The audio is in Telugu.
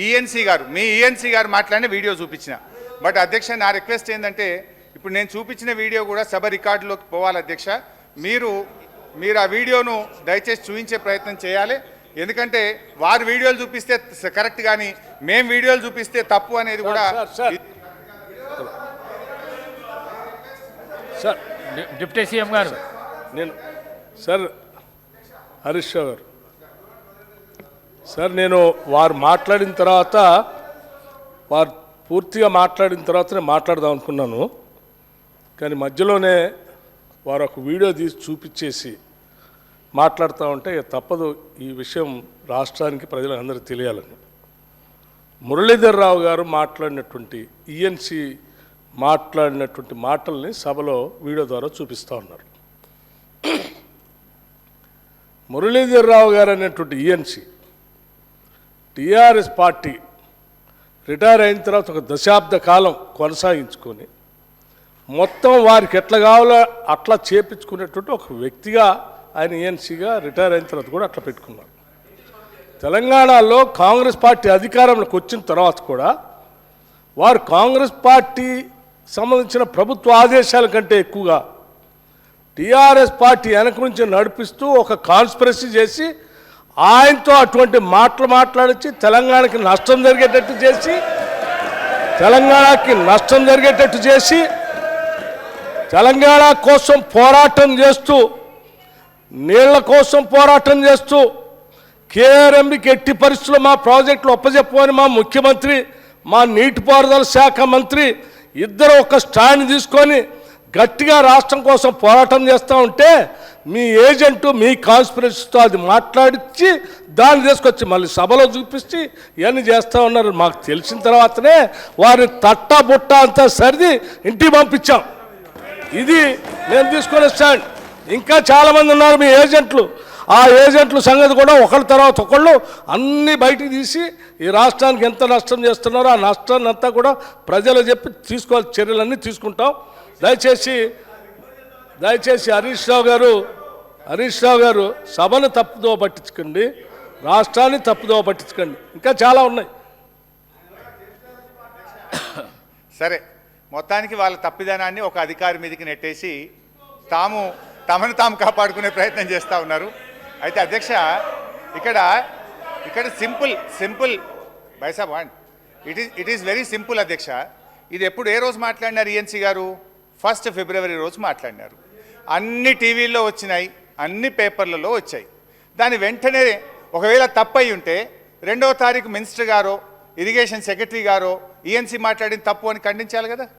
ఈఎన్సీ గారు మాట్లాడిన వీడియో చూపించిన. బట్ అధ్యక్ష, నా రిక్వెస్ట్ ఏంటంటే ఇప్పుడు నేను చూపించిన వీడియో కూడా సభ రికార్డులోకి పోవాలి అధ్యక్ష. మీరు ఆ వీడియోను దయచేసి చూపించే ప్రయత్నం చేయాలి. ఎందుకంటే వారు వీడియోలు చూపిస్తే కరెక్ట్, కానీ మేము వీడియోలు చూపిస్తే తప్పు అనేది కూడా. సార్ డిప్యూటీ సీఎం గారు, నేను సార్ హరీష్ రావు గారు, సార్ నేను వారు మాట్లాడిన తర్వాత, వారు పూర్తిగా మాట్లాడిన తర్వాత నేను మాట్లాడదాం అనుకున్నాను. కానీ మధ్యలోనే వారు ఒక వీడియో తీసి చూపించేసి మాట్లాడుతూ ఉంటే తప్పదు, ఈ విషయం రాష్ట్రానికి ప్రజలందరికీ తెలియాలని. మురళీధర్ రావు గారు మాట్లాడినటువంటి ఈఎన్సీ మాట్లాడినటువంటి మాటల్ని సభలో వీడియో ద్వారా చూపిస్తూ ఉన్నారు. మురళీధర్ రావు గారు అనేటువంటి ఈఎన్సీ టీఆర్ఎస్ పార్టీ రిటైర్ అయిన తర్వాత ఒక దశాబ్ద కాలం కొనసాగించుకొని మొత్తం వారికి ఎట్లా కావాలో అట్లా చేపించుకునేటువంటి ఒక వ్యక్తిగా ఆయన ఈఎన్సీగా రిటైర్ అయిన తర్వాత కూడా అట్లా పెట్టుకున్నారు. తెలంగాణలో కాంగ్రెస్ పార్టీ అధికారంలోకి వచ్చిన తర్వాత కూడా వారు కాంగ్రెస్ పార్టీ సంబంధించిన ప్రభుత్వ ఆదేశాల కంటే ఎక్కువగా టీఆర్ఎస్ పార్టీ వెనక నుంచి నడిపిస్తూ ఒక కాన్స్పిరసీ చేసి ఆయనతో అటువంటి మాటలు మాట్లాడించి తెలంగాణకి నష్టం జరిగేటట్టు చేసి తెలంగాణ కోసం పోరాటం చేస్తూ, నీళ్ల కోసం పోరాటం చేస్తూ, కేఆర్ఎంబికి ఎట్టి పరిస్థితుల్లో మా ప్రాజెక్టులు ఒప్పజెప్పమని మా ముఖ్యమంత్రి, మా నీటిపారుదల శాఖ మంత్రి ఇద్దరు ఒక స్టాండ్ తీసుకొని గట్టిగా రాష్ట్రం కోసం పోరాటం చేస్తూ ఉంటే మీ ఏజెంటు మీ కాన్స్పిరసీతో అది మాట్లాడించి దాన్ని తీసుకొచ్చి మళ్ళీ సభలో చూపించి ఇవన్నీ చేస్తూ ఉన్నారు. మాకు తెలిసిన తర్వాతనే వారిని తట్టా బుట్ట అంతా సరిది ఇంటికి పంపించాం. ఇది నేను తీసుకునే స్టాండ్. ఇంకా చాలామంది ఉన్నారు మీ ఏజెంట్లు. ఆ ఏజెంట్ల సంగతి కూడా ఒకళ్ళ తర్వాత ఒకళ్ళు అన్నీ బయటికి తీసి ఈ రాష్ట్రానికి ఎంత నష్టం చేస్తున్నారో ఆ నష్టాన్ని అంతా కూడా ప్రజలు చెప్పి తీసుకోవాల్సిన చర్యలన్నీ తీసుకుంటాం. దయచేసి హరీష్ రావు గారు సభను తప్పుదో పట్టించకండి, రాష్ట్రాన్ని తప్పుదో పట్టించకండి. ఇంకా చాలా ఉన్నాయి. సరే, మొత్తానికి వాళ్ళ తప్పిదనాన్ని ఒక అధికారి మీదకి నెట్టేసి తమను తాము కాపాడుకునే ప్రయత్నం చేస్తూ ఉన్నారు. అయితే అధ్యక్ష, ఇక్కడ సింపుల్ బైసాబ్ and it is very simple అధ్యక్ష. ఇది ఎప్పుడు ఏ రోజు మాట్లాడినారు ఈఎన్సీ గారు? 1 ఫిబ్రవరి రోజు మాట్లాడినారు. అన్ని టీవీల్లో వచ్చినాయి, అన్ని పేపర్లలో వచ్చాయి. దాని వెంటనే ఒకవేళ తప్పయి ఉంటే 2వ తారీఖు మినిస్టర్ గారో ఇరిగేషన్ సెక్రటరీ గారో ఈఎన్సీ మాట్లాడిన తప్పు అని ఖండించాలి కదా.